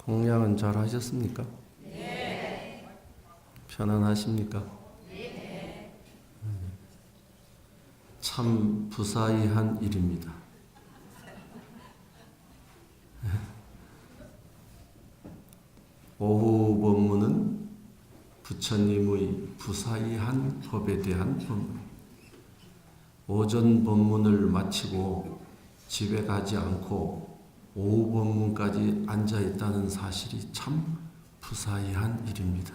공양은 잘 하셨습니까? 네. 편안하십니까? 네. 참 부사의한 일입니다. 오후 법문은 부처님의 부사의한 법에 대한 법문. 오전 법문을 마치고 집에 가지 않고 오후 법문까지 앉아있다는 사실이 참 부사의한 일입니다.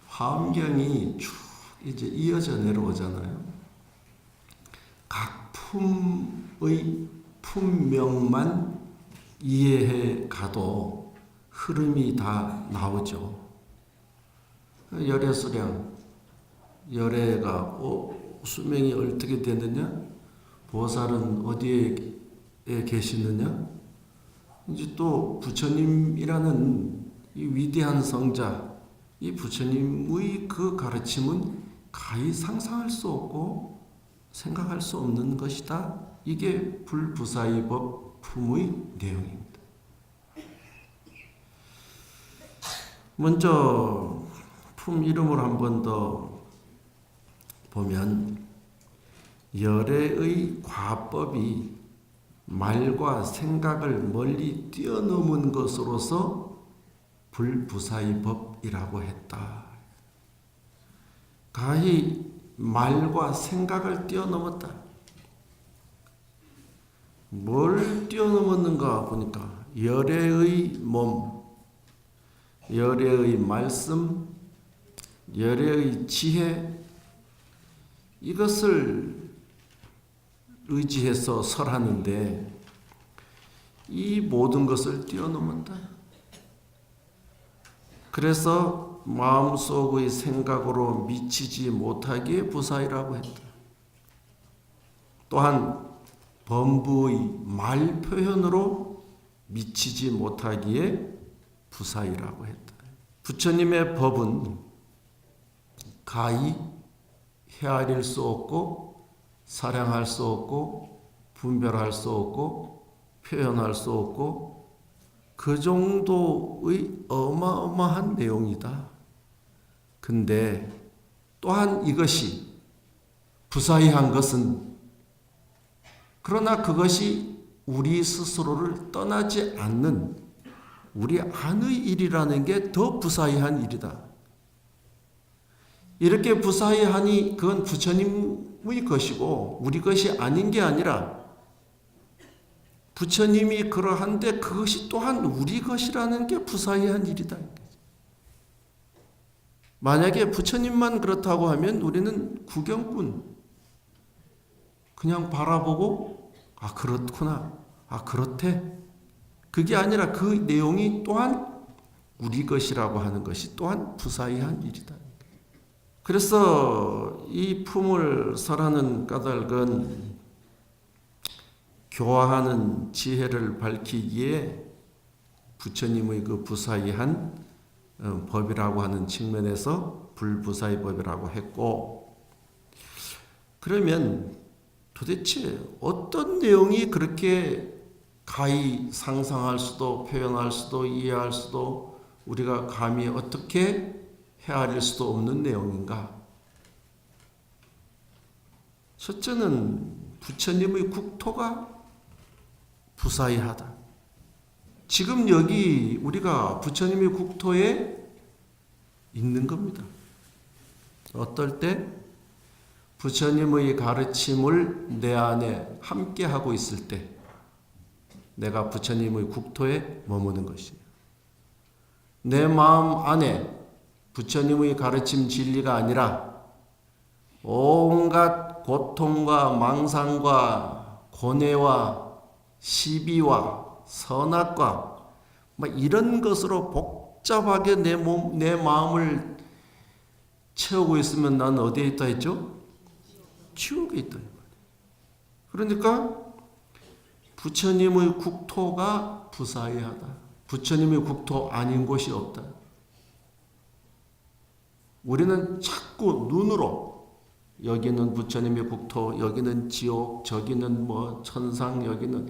화엄경이 쭉 이제 이어져 내려오잖아요. 각 품의 품명만 이해해 가도 흐름이 다 나오죠. 열애수량, 열애가 수명이 어떻게 되느냐? 보살은 어디에 계시느냐? 이제 또 부처님이라는 이 위대한 성자, 이 부처님의 그 가르침은 가히 상상할 수 없고 생각할 수 없는 것이다. 이게 불부사의법 품의 내용입니다. 먼저 품 이름을 한 번 더 보면 열애의 과법이 말과 생각을 멀리 뛰어넘은 것으로서 불부사의법이라고 했다. 가히 말과 생각을 뛰어넘었다. 뭘 뛰어넘었는가 보니까 열애의 몸, 열애의 말씀, 열애의 지혜, 이것을 의지해서 설하는데 이 모든 것을 뛰어넘었다. 그래서 마음속의 생각으로 미치지 못하기에 부사의라고 했다. 또한 범부의 말 표현으로 미치지 못하기에 부사의라고 했다. 부처님의 법은 가히 헤아릴 수 없고 사량할 수 없고 분별할 수 없고 표현할 수 없고 그 정도의 어마어마한 내용이다. 근데 또한 이것이 부사의한 것은 그러나 그것이 우리 스스로를 떠나지 않는 우리 안의 일이라는 게 더 부사의한 일이다. 이렇게 부사의하니 그건 부처님의 것이고 우리 것이 아닌 게 아니라 부처님이 그러한데 그것이 또한 우리 것이라는 게 부사의한 일이다. 만약에 부처님만 그렇다고 하면 우리는 구경꾼, 그냥 바라보고 아 그렇구나, 아 그렇대. 그게 아니라 그 내용이 또한 우리 것이라고 하는 것이 또한 부사의한 일이다. 그래서 이 품을 설하는 까닭은 교화하는 지혜를 밝히기에 부처님의 그 부사의한 법이라고 하는 측면에서 불부사의 법이라고 했고, 그러면 도대체 어떤 내용이 그렇게 가히 상상할 수도 표현할 수도 이해할 수도 우리가 감히 어떻게 헤아릴 수도 없는 내용인가? 첫째는 부처님의 국토가 부사의하다. 지금 여기 우리가 부처님의 국토에 있는 겁니다. 어떨 때? 부처님의 가르침을 내 안에 함께 하고 있을 때 내가 부처님의 국토에 머무는 것이에요. 내 마음 안에 부처님의 가르침 진리가 아니라 온갖 고통과 망상과 고뇌와 시비와 선악과 이런 것으로 복잡하게 내 마음을 채우고 있으면 난 어디에 있다 했죠? 지옥에 있다. 그러니까 부처님의 국토가 부사의하다. 부처님의 국토 아닌 곳이 없다. 우리는 자꾸 눈으로 여기는 부처님의 국토, 여기는 지옥, 저기는 천상, 여기는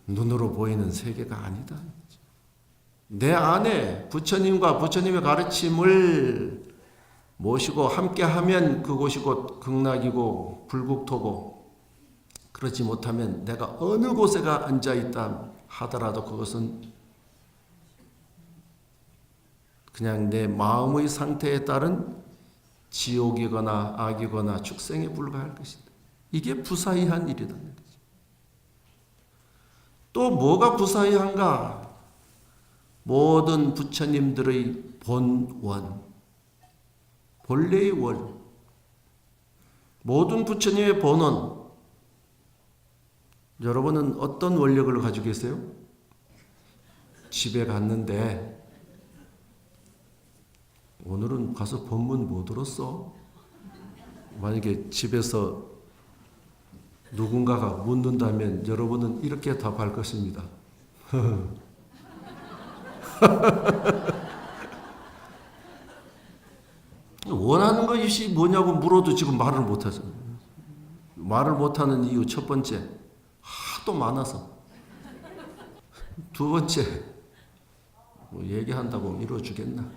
눈으로 보이는 세계가 아니다. 내 안에 부처님과 부처님의 가르침을 모시고 함께하면 그곳이 곧 극락이고 불국토고, 그렇지 못하면 내가 어느 곳에가 앉아있다 하더라도 그것은 그냥 내 마음의 상태에 따른 지옥이거나 악이거나 축생에 불과할 것이다. 이게 부사이한 일이라는 거죠. 또 뭐가 부사이한가? 모든 부처님들의 본원, 본래의 원, 모든 부처님의 본원, 여러분은 어떤 원력을 가지고 계세요? 집에 갔는데 오늘은 가서 법문 못 들었어? 만약에 집에서 누군가가 묻는다면 여러분은 이렇게 답할 것입니다. 원하는 것이 뭐냐고 물어도 지금 말을 못하죠. 말을 못하는 이유 첫 번째, 하도 많아서. 두 번째, 뭐 얘기한다고 이루어주겠나?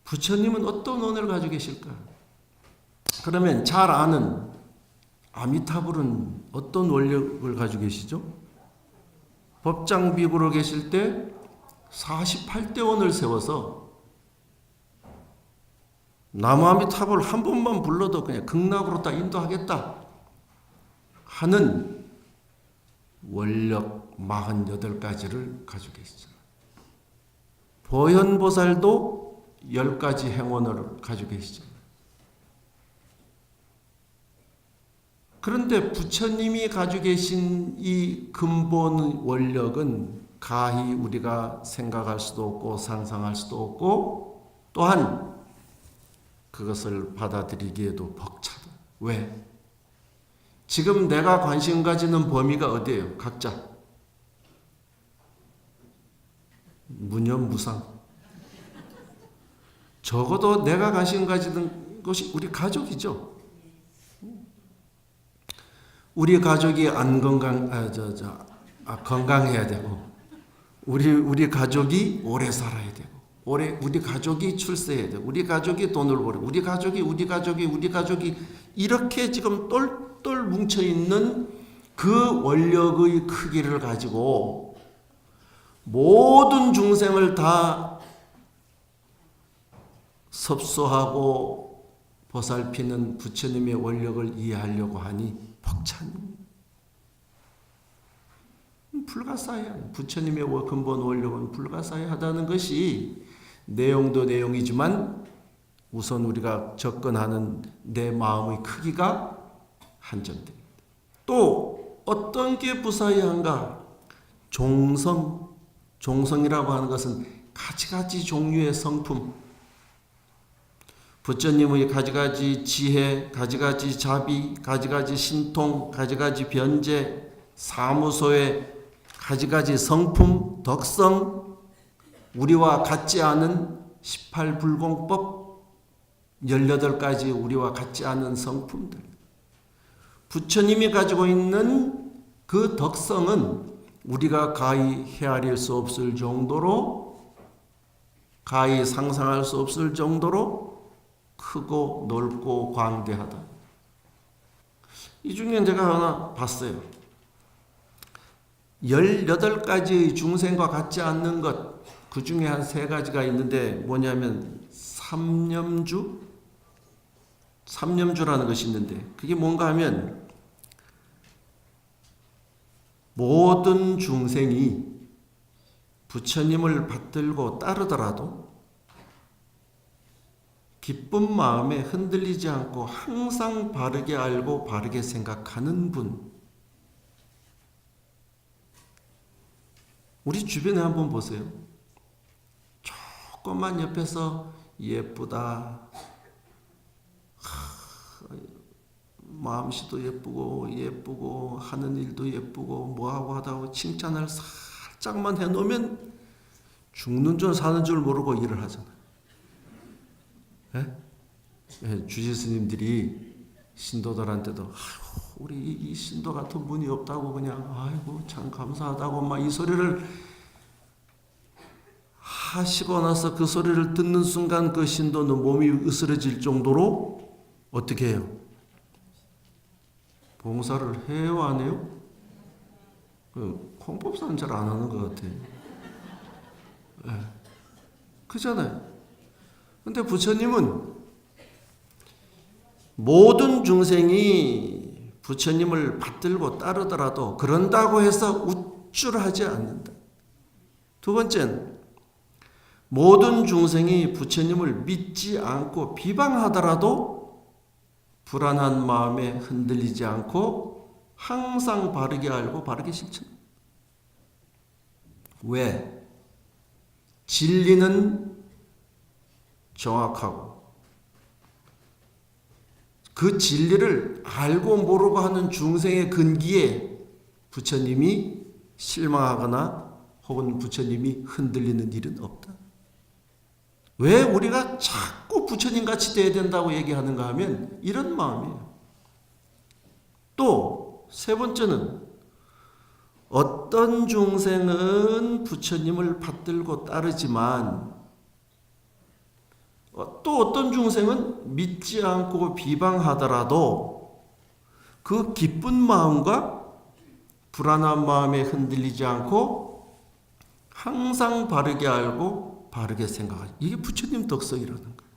부처님은 어떤 원을 가지고 계실까? 그러면 잘 아는 아미타불은 어떤 원력을 가지고 계시죠? 법장비구로 계실 때 48대원을 세워서 나무아미타불 한 번만 불러도 그냥 극락으로 다 인도하겠다 하는 원력 48가지를 가지고 계시죠. 보현보살도 10가지 행원을 가지고 계시죠. 그런데 부처님이 가지고 계신 이 근본 원력은 가히 우리가 생각할 수도 없고 상상할 수도 없고, 또한 그것을 받아들이기에도 벅차다. 왜? 지금 내가 관심 가지는 범위가 어디예요? 각자. 무념무상. 적어도 내가 관심 가지는 것이 우리 가족이죠. 우리 가족이 안 건강해야 되고, 우리 가족이 오래 살아야 되고, 우리 가족이 출세해야 되고, 우리 가족이 돈을 벌고, 우리 가족이 이렇게 지금 똘똘 뭉쳐 있는 그 원력의 크기를 가지고 모든 중생을 다 섭소하고 보살피는 부처님의 원력을 이해하려고 하니 벅찬, 불가사의한, 부처님의 근본 원력은 불가사의하다는 것이 내용도 내용이지만 우선 우리가 접근하는 내 마음의 크기가 한정됩니다. 또 어떤 게 부사의한가? 종성이라고 하는 것은 가지가지 종류의 성품, 부처님의 가지가지 지혜, 가지가지 자비, 가지가지 신통, 가지가지 변제, 사무소의 가지가지 성품, 덕성, 우리와 같지 않은 18불공법, 18가지 우리와 같지 않은 성품들. 부처님이 가지고 있는 그 덕성은 우리가 가히 헤아릴 수 없을 정도로, 가히 상상할 수 없을 정도로 크고 넓고 광대하다. 이 중에 제가 하나 봤어요. 18가지의 중생과 같지 않는 것, 그 중에 한 3가지가 있는데 뭐냐면 삼념주라는 것이 있는데, 그게 뭔가 하면 모든 중생이 부처님을 받들고 따르더라도 기쁜 마음에 흔들리지 않고 항상 바르게 알고 바르게 생각하는 분. 우리 주변에 한번 보세요. 조금만 옆에서 예쁘다, 마음씨도 예쁘고 하는 일도 예쁘고 뭐하고 하다고 칭찬을 살짝만 해놓으면 죽는 줄 사는 줄 모르고 일을 하잖아요. 예? 주지 스님들이 신도들한테도 아이고 우리 이 신도 같은 분이 없다고 그냥 아이고 참 감사하다고 막 이 소리를 하시고 나서 그 소리를 듣는 순간 그 신도는 몸이 으스러질 정도로 어떻게 해요? 봉사를 해요, 안 해요? 콩법사는 잘 안 하는 것 같아요. 네. 그잖아요. 근데 부처님은 모든 중생이 부처님을 받들고 따르더라도 그런다고 해서 우쭐하지 않는다. 두 번째는 모든 중생이 부처님을 믿지 않고 비방하더라도 불안한 마음에 흔들리지 않고 항상 바르게 알고 바르게 실천한다. 왜? 진리는 정확하고 그 진리를 알고 모르고 하는 중생의 근기에 부처님이 실망하거나 혹은 부처님이 흔들리는 일은 없다. 왜 우리가 자꾸 부처님같이 돼야 된다고 얘기하는가 하면 이런 마음이에요. 또 세 번째는 어떤 중생은 부처님을 받들고 따르지만 또 어떤 중생은 믿지 않고 비방하더라도 그 기쁜 마음과 불안한 마음에 흔들리지 않고 항상 바르게 알고 바르게 생각하지. 이게 부처님 덕성이라는 거예요.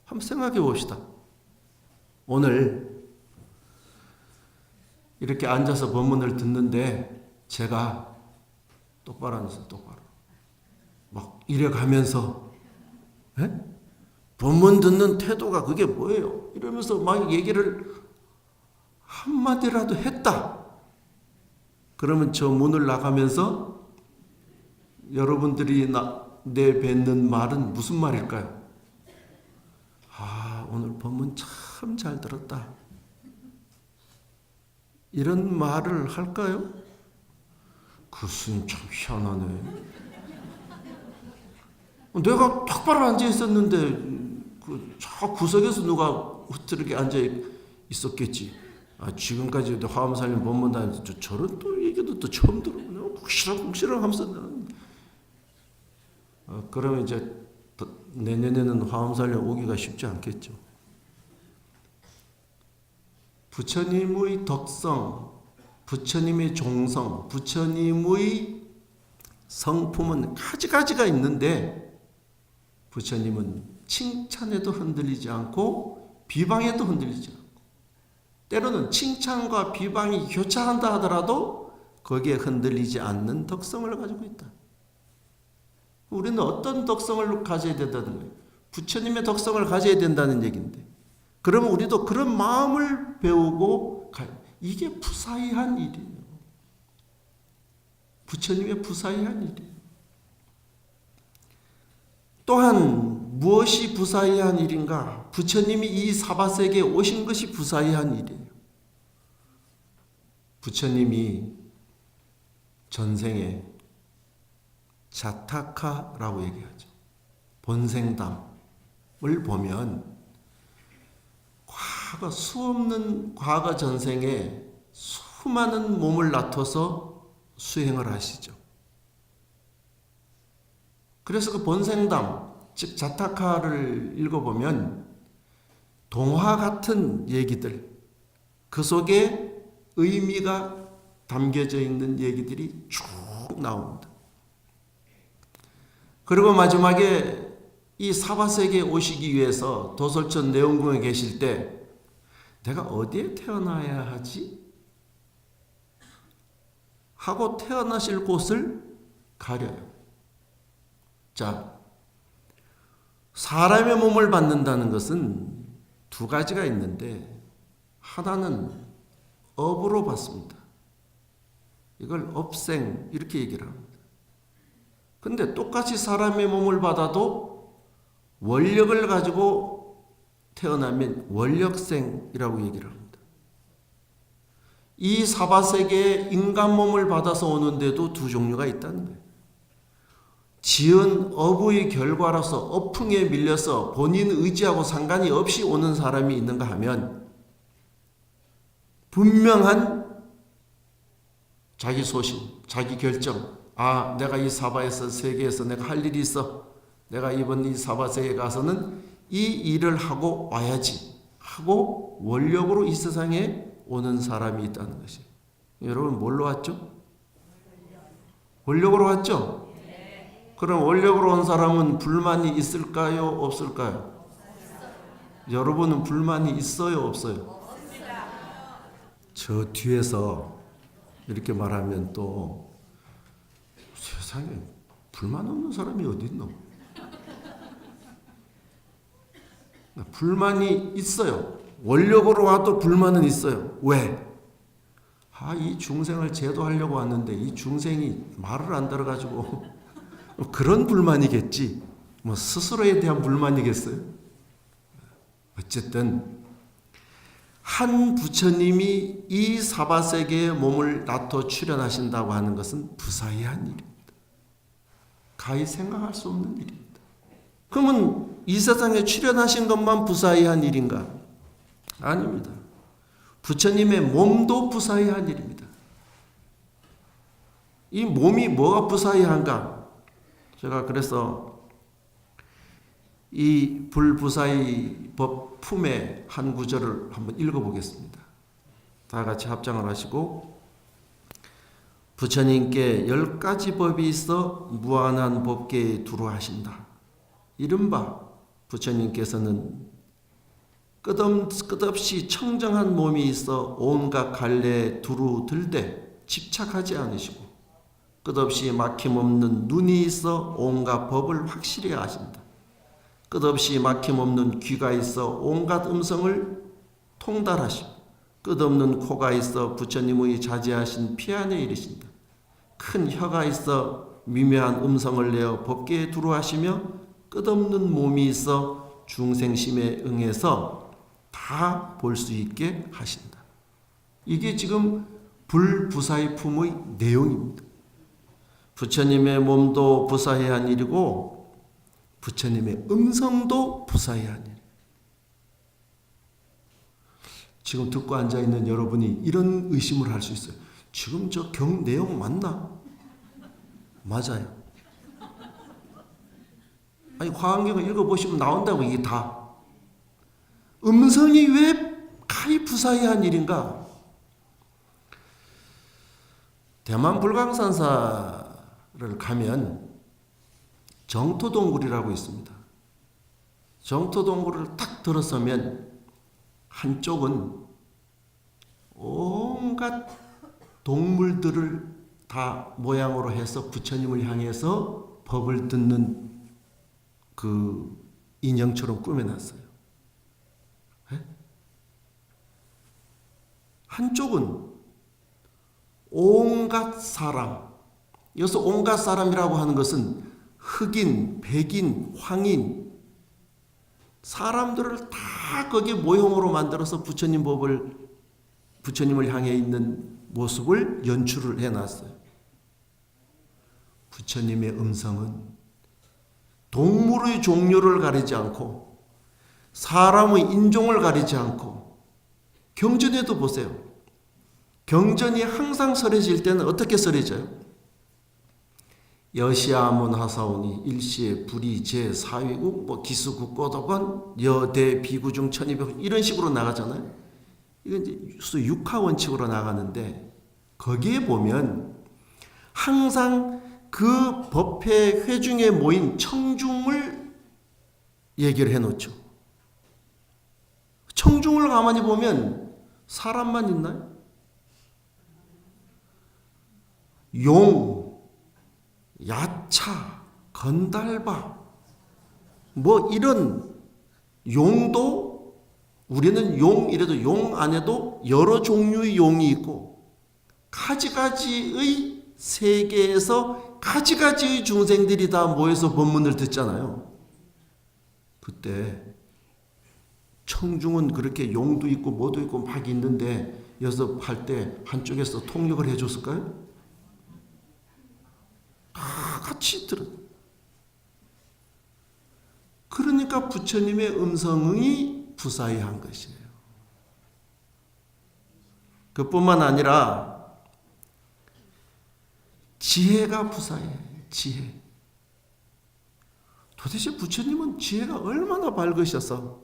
한번 생각해 봅시다. 오늘 이렇게 앉아서 법문을 듣는데 제가 똑바로 앉아서 똑바로 막 이래 가면서 법문 듣는 태도가 그게 뭐예요? 이러면서 막 얘기를 한마디라도 했다. 그러면 저 문을 나가면서 여러분들이 내뱉는 말은 무슨 말일까요? 아, 오늘 법문 참 잘 들었다. 이런 말을 할까요? 그 스님 참 희한하네. 내가 똑바로 앉아 있었는데 저 구석에서 누가 흐트르게 앉아 있었겠지. 지금까지 화엄살림 법문 다니면서 저런 또 얘기도 또 처음 들어. 욱시렁욱시렁 하면서 그러면 이제 내년에는 화엄살림 오기가 쉽지 않겠죠. 부처님의 덕성, 부처님의 종성, 부처님의 성품은 가지가지가 있는데 부처님은 칭찬에도 흔들리지 않고 비방에도 흔들리지 않고 때로는 칭찬과 비방이 교차한다 하더라도 거기에 흔들리지 않는 덕성을 가지고 있다. 우리는 어떤 덕성을 가져야 된다는 거예요? 부처님의 덕성을 가져야 된다는 얘기인데 그러면 우리도 그런 마음을 배우고 가요. 이게 부사의한 일이에요. 부처님의 부사의한 일이에요. 또한 무엇이 부사의한 일인가? 부처님이 이 사바세계에 오신 것이 부사의한 일이에요. 부처님이 전생에 자타카라고 얘기하죠. 본생담을 보면 수없는 과거 전생에 수많은 몸을 낳아서 수행을 하시죠. 그래서 그 본생담, 즉 자타카를 읽어보면 동화 같은 얘기들, 그 속에 의미가 담겨져 있는 얘기들이 쭉 나옵니다. 그리고 마지막에 이 사바세계에 오시기 위해서 도솔천 내원궁에 계실 때 내가 어디에 태어나야 하지? 하고 태어나실 곳을 가려요. 자, 사람의 몸을 받는다는 것은 두 가지가 있는데 하나는 업으로 받습니다. 이걸 업생 이렇게 얘기를 합니다. 근데 똑같이 사람의 몸을 받아도 원력을 가지고 태어나면 원력생이라고 얘기를 합니다. 이 사바세계에 인간 몸을 받아서 오는데도 두 종류가 있다는 거예요. 지은 업의 결과로서 업풍에 밀려서 본인 의지하고 상관이 없이 오는 사람이 있는가 하면 분명한 자기 소신, 자기 결정. 아, 내가 이 사바에서 세계에서 내가 할 일이 있어. 내가 이번 이 사바세에 가서는 이 일을 하고 와야지 하고 원력으로 이 세상에 오는 사람이 있다는 것이. 여러분 뭘로 왔죠? 원력으로 왔죠? 그럼 원력으로 온 사람은 불만이 있을까요? 없을까요? 여러분은 불만이 있어요? 없어요? 저 뒤에서 이렇게 말하면 또 세상에 불만 없는 사람이 어디 있노? 불만이 있어요. 원력으로 와도 불만은 있어요. 왜? 이 중생을 제도하려고 왔는데 이 중생이 말을 안 들어가지고 그런 불만이겠지. 스스로에 대한 불만이겠어요? 어쨌든 한 부처님이 이 사바세계에 몸을 놔둬 출현하신다고 하는 것은 부사의한 일입니다. 가히 생각할 수 없는 일입니다. 그러면 이 세상에 출현하신 것만 부사의한 일인가? 아닙니다. 부처님의 몸도 부사의한 일입니다. 이 몸이 뭐가 부사의한가? 제가 그래서 이 불부사의 법 품의 한 구절을 한번 읽어보겠습니다. 다 같이 합장을 하시고, 부처님께 10가지 법이 있어 무한한 법계에 두루하신다. 이른바 부처님께서는 끝없이 청정한 몸이 있어 온갖 갈래에 두루 들되 집착하지 않으시고, 끝없이 막힘없는 눈이 있어 온갖 법을 확실히 아신다. 끝없이 막힘없는 귀가 있어 온갖 음성을 통달하시고, 끝없는 코가 있어 부처님의 자제하신 피 안에 이르신다. 큰 혀가 있어 미묘한 음성을 내어 법계에 두루하시며, 끝없는 몸이 있어 중생심에 응해서 다 볼 수 있게 하신다. 이게 지금 불부사의 품의 내용입니다. 부처님의 몸도 부사의한 일이고 부처님의 음성도 부사의한 일. 지금 듣고 앉아있는 여러분이 이런 의심을 할 수 있어요. 지금 저 경 내용 맞나? 맞아요. 아니, 화엄경을 읽어보시면 나온다고. 이게 다 음성이 왜 가히 부사의한 일인가? 대만 불광산사를 가면 정토동굴이라고 있습니다. 정토동굴을 딱 들어서면 한쪽은 온갖 동물들을 다 모양으로 해서 부처님을 향해서 법을 듣는 그 인형처럼 꾸며놨어요. 한쪽은 온갖 사람, 여기서 온갖 사람이라고 하는 것은 흑인, 백인, 황인, 사람들을 다 거기에 모형으로 만들어서 부처님을 향해 있는 모습을 연출을 해놨어요. 부처님의 음성은 동물의 종류를 가리지 않고 사람의 인종을 가리지 않고, 경전에도 보세요. 경전이 항상 설해질 때는 어떻게 설해져요? 여시아문 하사오니 일시에 불이 제 사위국 기수국 꼬덕원 여대 비구중 1200 이런 식으로 나가잖아요. 이건 이제 수 육하 원칙으로 나가는데, 거기에 보면 항상 그 법회 회중에 모인 청중을 얘기를 해놓죠. 청중을 가만히 보면 사람만 있나요? 용, 야차, 건달바, 이런 용도, 우리는 용 이래도 용 안에도 여러 종류의 용이 있고 가지가지의 세계에서 가지가지의 중생들이 다 모여서 법문을 듣잖아요. 그때 청중은 그렇게 용도 있고 뭐도 있고 막 있는데 여기서 할 때 한쪽에서 통역을 해줬을까요? 다 같이 들어. 그러니까 부처님의 음성이 부사의한 것이에요. 그뿐만 아니라 지혜가 부사해. 지혜. 도대체 부처님은 지혜가 얼마나 밝으셔서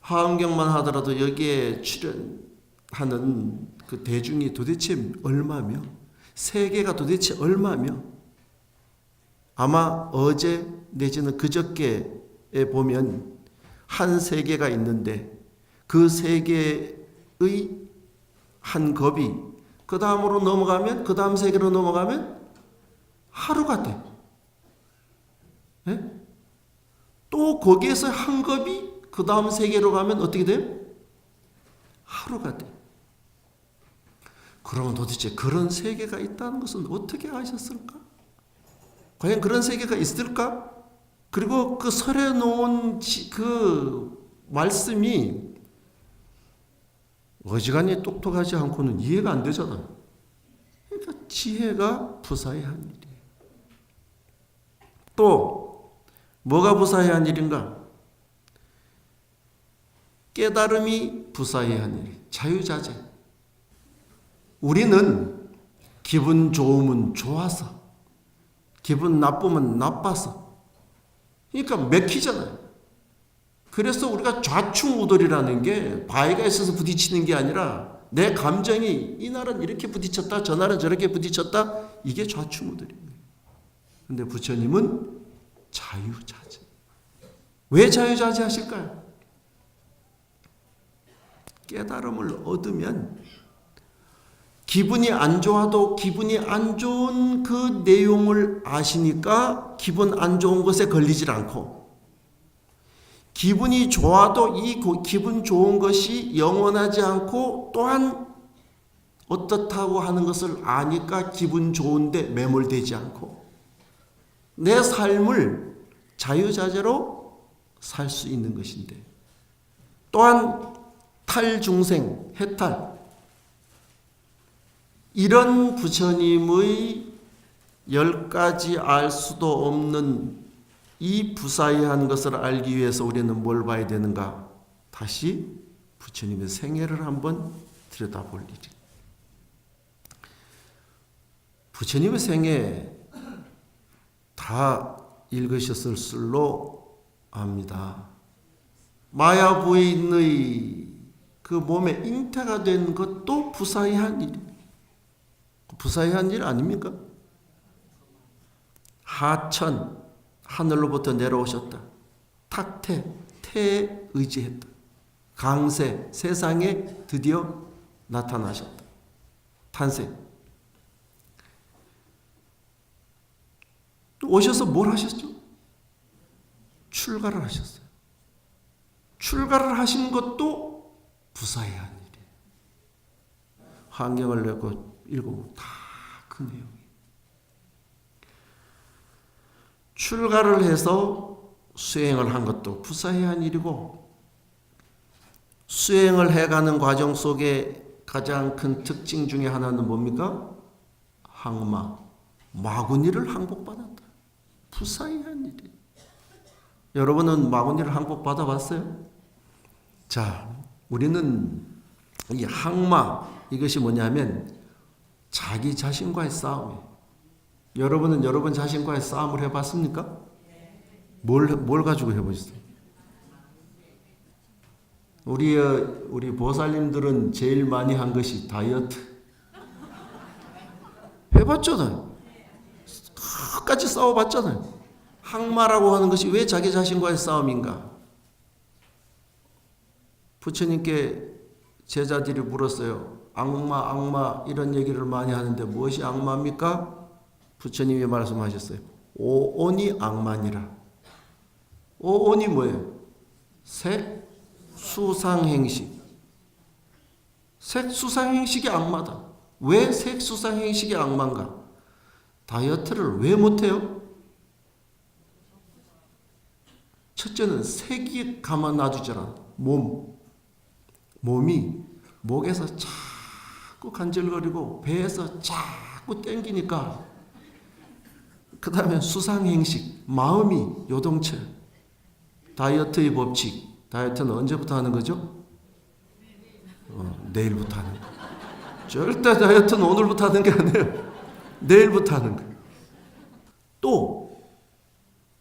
화엄경만 하더라도 여기에 출연하는 그 대중이 도대체 얼마며 세계가 도대체 얼마며 아마 어제 내지는 그저께에 보면 한 세계가 있는데 그 세계의 한 겁이 그 다음으로 넘어가면 그 다음 세계로 넘어가면 하루가 돼. 네? 또 거기에서 한 겁이 그 다음 세계로 가면 어떻게 돼요? 하루가 돼. 그러면 도대체 그런 세계가 있다는 것은 어떻게 아셨을까? 과연 그런 세계가 있을까? 그리고 그 설에 놓은 그 말씀이 어지간히 똑똑하지 않고는 이해가 안 되잖아. 그러니까 지혜가 부사해야 한 일이에요. 또 뭐가 부사해야 한 일인가? 깨달음이 부사해야 한 일. 자유자재. 우리는 기분 좋으면 좋아서, 기분 나쁘면 나빠서. 그러니까 맥히잖아요. 그래서 우리가 좌충우돌이라는 게 바위가 있어서 부딪히는 게 아니라 내 감정이 이날은 이렇게 부딪혔다, 저날은 저렇게 부딪혔다. 이게 좌충우돌입니다. 그런데 부처님은 자유자재. 왜 자유자재 하실까요? 깨달음을 얻으면 기분이 안 좋아도 기분이 안 좋은 그 내용을 아시니까 기분 안 좋은 것에 걸리질 않고, 기분이 좋아도 이 기분 좋은 것이 영원하지 않고 또한 어떻다고 하는 것을 아니까 기분 좋은데 매몰되지 않고 내 삶을 자유자재로 살 수 있는 것인데, 또한 탈중생, 해탈, 이런 부처님의 10가지 알 수도 없는 이 부사의한 것을 알기 위해서 우리는 뭘 봐야 되는가? 다시 부처님의 생애를 한번 들여다볼 일이. 부처님의 생애 다 읽으셨을 줄로 압니다. 마야부인의 그 몸에 잉태가 된 것도 부사의한 일입니다. 부사의한 일 아닙니까? 하천, 하늘로부터 내려오셨다. 탁태, 태에 의지했다. 강세, 세상에 드디어 나타나셨다. 탄생. 또 오셔서 뭘 하셨죠? 출가를 하셨어요. 출가를 하신 것도 부사해야 한 일이에요. 환경을 내고 읽어보면 다 그 내용이. 출가를 해서 수행을 한 것도 부사해야 한 일이고, 수행을 해가는 과정 속에 가장 큰 특징 중에 하나는 뭡니까? 항마, 마구니를 항복받았다. 부사해야 한 일이에요. 여러분은 마구니를 항복받아봤어요? 자, 우리는 이 항마, 이것이 뭐냐면 자기 자신과의 싸움이에요. 여러분은 여러분 자신과의 싸움을 해봤습니까? 뭘 가지고 해보셨어요? 우리 보살님들은 제일 많이 한 것이 다이어트. 해봤잖아요. 끝까지 싸워봤잖아요. 항마라고 하는 것이 왜 자기 자신과의 싸움인가? 부처님께 제자들이 물었어요. 악마 이런 얘기를 많이 하는데 무엇이 악마입니까? 부처님이 말씀하셨어요. 오온이 악마니라. 오온이 뭐예요? 색, 수상, 행식. 색, 수상, 행식이 악마다. 왜 색, 수상, 행식이 악마인가? 다이어트를 왜 못해요? 첫째는 색이 가만 놔두잖아. 몸이 목에서 자꾸 간질거리고 배에서 자꾸 땡기니까, 그 다음에 수상행식, 마음이 요동쳐. 다이어트의 법칙. 다이어트는 언제부터 하는 거죠? 내일부터 하는 거. 절대 다이어트는 오늘부터 하는 게 아니에요. 내일부터 하는 거예요. 또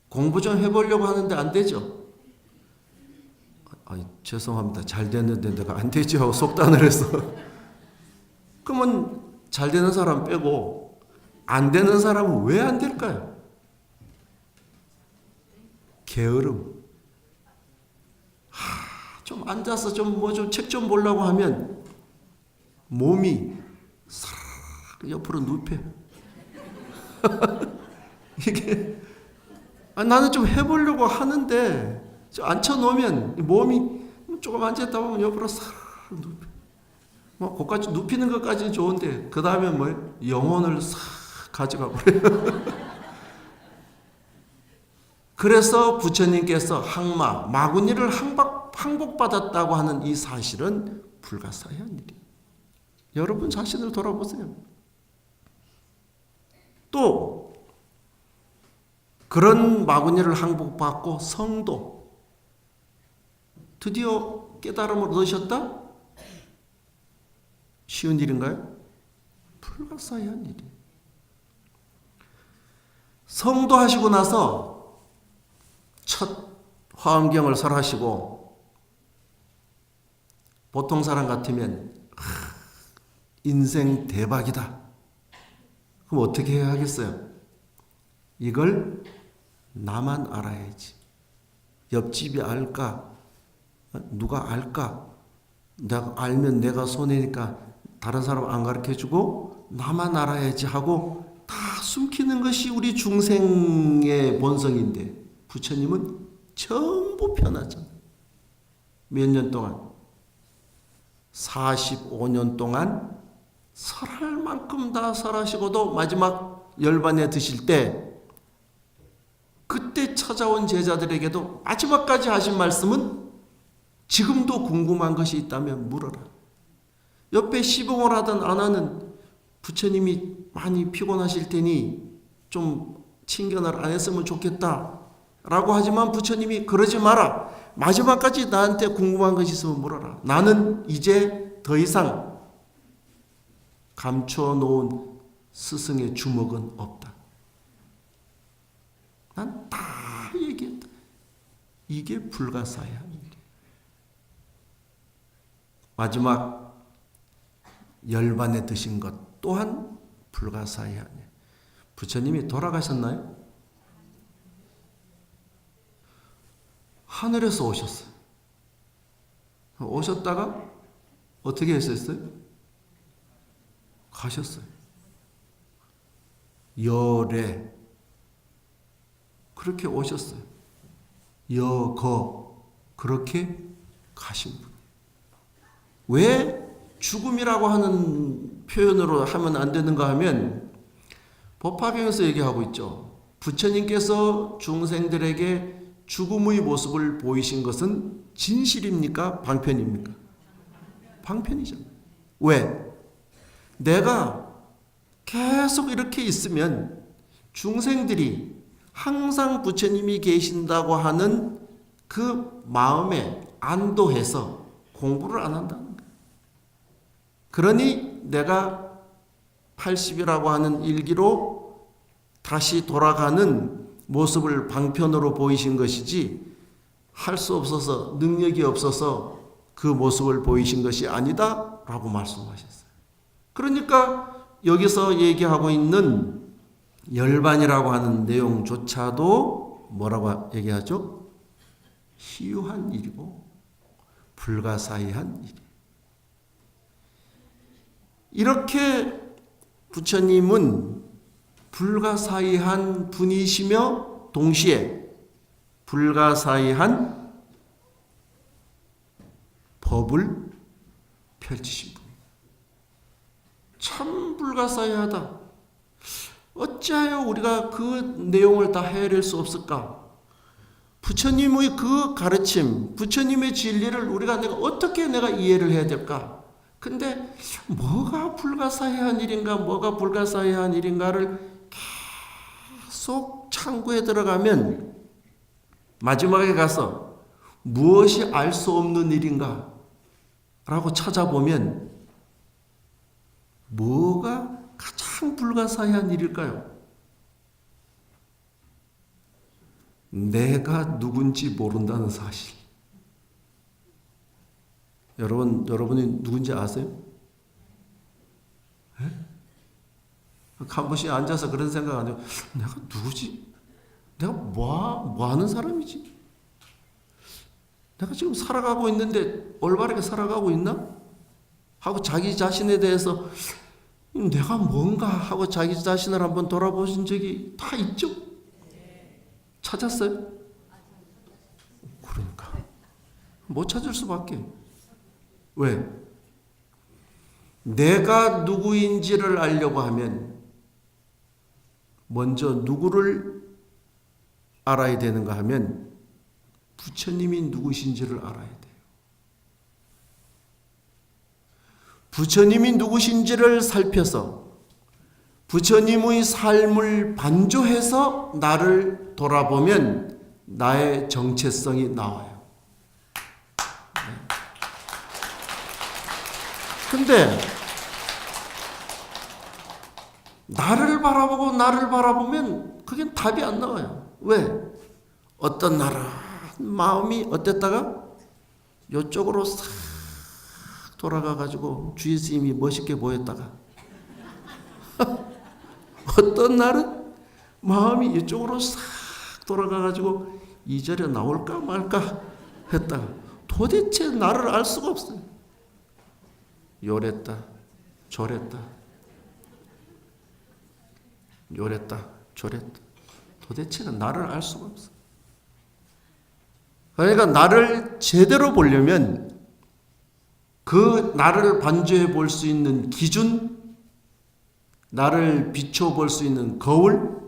공부 좀 해보려고 하는데 안 되죠. 아니, 죄송합니다. 잘 됐는데 내가 안 되지 하고 속단을 해서. 그러면 잘 되는 사람 빼고 안 되는 사람은 왜 안 될까요? 게으름. 좀 앉아서 좀 뭐 좀 책 좀 보려고 하면 몸이 사르르 옆으로 눕혀. 이게 나는 좀 해보려고 하는데 앉혀놓으면 몸이 조금 앉았다 보면 옆으로 사르르 눕혀. 뭐 그까지 눕히는 것까지는 좋은데 그 다음에 뭐 영혼을 싹 가져가 버려요. 그래서 부처님께서 항마, 마구니를 항복받았다고 하는 이 사실은 불가사의한 일이에요. 여러분 자신을 돌아보세요. 또 그런 마구니를 항복받고 성도 드디어 깨달음을 얻으셨다? 쉬운 일인가요? 불가사의한 일이에요. 성도 하시고 나서 첫 화엄경을 설하시고 보통 사람 같으면 인생 대박이다. 그럼 어떻게 해야 하겠어요? 이걸 나만 알아야지. 옆집이 알까? 누가 알까? 내가 알면 내가 손해니까 다른 사람 안 가르쳐주고 나만 알아야지 하고 다 숨기는 것이 우리 중생의 본성인데 부처님은 전부 펴놨잖아요. 몇 년 동안? 45년 동안 설할 만큼 다 설하시고도 마지막 열반에 드실 때 그때 찾아온 제자들에게도 마지막까지 하신 말씀은 지금도 궁금한 것이 있다면 물어라. 옆에 시봉을 하던 안 하는 부처님이 많이 피곤하실 테니 좀 친견을 안 했으면 좋겠다 라고 하지만 부처님이 그러지 마라. 마지막까지 나한테 궁금한 것이 있으면 물어라. 나는 이제 더 이상 감춰놓은 스승의 주먹은 없다. 난 다 얘기했다. 이게 불가사의한 일이에요. 마지막 열반에 드신 것 또한 불가사의한 일. 부처님이 돌아가셨나요? 하늘에서 오셨어요. 오셨다가 어떻게 했었어요? 가셨어요. 열에 그렇게 오셨어요. 여거 그렇게 가신 분. 왜 죽음이라고 하는 표현으로 하면 안 되는가 하면 법화경에서 얘기하고 있죠. 부처님께서 중생들에게 죽음의 모습을 보이신 것은 진실입니까? 방편입니까? 방편이잖아요. 왜? 내가 계속 이렇게 있으면 중생들이 항상 부처님이 계신다고 하는 그 마음에 안도해서 공부를 안 한다는 거예요. 그러니 내가 80이라고 하는 일기로 다시 돌아가는 모습을 방편으로 보이신 것이지 할 수 없어서 능력이 없어서 그 모습을 보이신 것이 아니다 라고 말씀하셨어요. 그러니까 여기서 얘기하고 있는 열반이라고 하는 내용조차도 뭐라고 얘기하죠? 희유한 일이고 불가사의한 일이에요. 이렇게 부처님은 불가사의한 분이시며 동시에 불가사의한 법을 펼치신 분이에요. 참 불가사의하다. 어찌하여 우리가 그 내용을 다 헤아릴 수 없을까? 부처님의 그 가르침, 부처님의 진리를 우리가 어떻게 내가 이해를 해야 될까? 근데 뭐가 불가사의한 일인가, 뭐가 불가사의한 일인가를 계속 창구에 들어가면 마지막에 가서 무엇이 알 수 없는 일인가? 라고 찾아보면 뭐가 가장 불가사의한 일일까요? 내가 누군지 모른다는 사실. 여러분이 누군지 아세요? 네? 한 번씩 앉아서 그런 생각 안 해요. 내가 누구지? 내가 뭐 하는 사람이지? 내가 지금 살아가고 있는데 올바르게 살아가고 있나? 하고 자기 자신에 대해서 내가 뭔가 하고 자기 자신을 한번 돌아보신 적이 다 있죠? 찾았어요? 그러니까 못 찾을 수밖에. 왜? 내가 누구인지를 알려고 하면 먼저 누구를 알아야 되는가 하면 부처님이 누구신지를 알아야 돼요. 부처님이 누구신지를 살펴서 부처님의 삶을 반조해서 나를 돌아보면 나의 정체성이 나와요. 근데 나를 바라보면 그게 답이 안 나와요. 왜? 어떤 나라 마음이 어땠다가 이쪽으로 싹 돌아가가지고 주의 스님이 멋있게 보였다가 어떤 날은 마음이 이쪽으로 싹 돌아가가지고 이 자리에 나올까 말까 했다가 도대체 나를 알 수가 없어요. 요랬다 저랬다 요랬다 저랬다 도대체는 나를 알 수가 없어. 그러니까 나를 제대로 보려면 그 나를 반조해 볼 수 있는 기준, 나를 비춰 볼 수 있는 거울,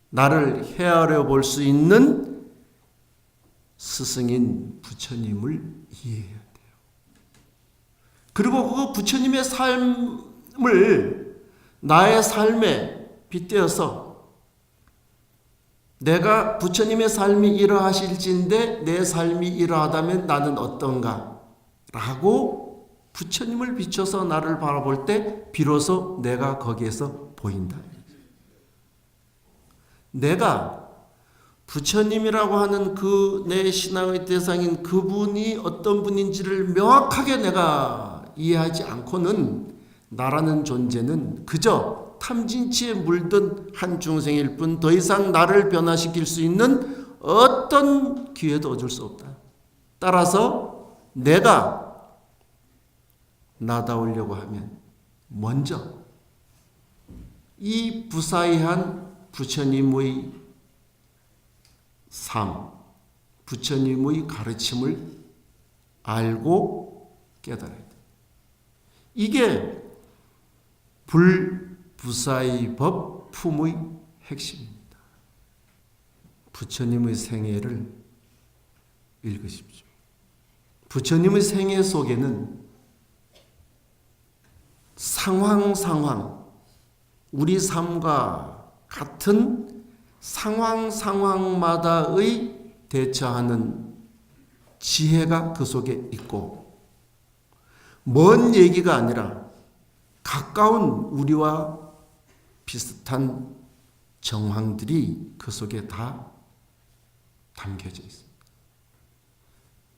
나를 헤아려 볼 수 있는 스승인 부처님을 이해해야 돼요. 그리고 그 부처님의 삶을 나의 삶에 빗대어서 내가 부처님의 삶이 이러하실진데 내 삶이 이러하다면 나는 어떤가? 라고 부처님을 비춰서 나를 바라볼 때 비로소 내가 거기에서 보인다. 내가 부처님이라고 하는 그 내 신앙의 대상인 그분이 어떤 분인지를 명확하게 내가 이해하지 않고는 나라는 존재는 그저 탐진치에 물든 한 중생일 뿐 더 이상 나를 변화시킬 수 있는 어떤 기회도 얻을 수 없다. 따라서 내가 나다우려고 하면 먼저 이 부사의한 부처님의 삶, 부처님의 가르침을 알고 깨달아야 돼. 이게 불부사의 법 품의 핵심입니다. 부처님의 생애를 읽으십시오. 부처님의 생애 속에는 상황, 우리 삶과 같은 상황마다의 대처하는 지혜가 그 속에 있고, 먼 얘기가 아니라 가까운 우리와 비슷한 정황들이 그 속에 다 담겨져 있습니다.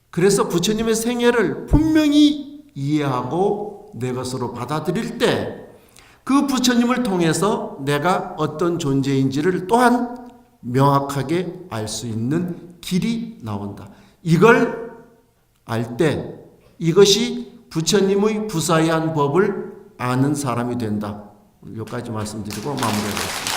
그래서 부처님의 생애를 분명히 이해하고 내 것으로 받아들일 때 그 부처님을 통해서 내가 어떤 존재인지를 또한 명확하게 알 수 있는 길이 나온다. 이걸 알 때 이것이 부처님의 부사의한 법을 아는 사람이 된다. 여기까지 말씀드리고 마무리하겠습니다.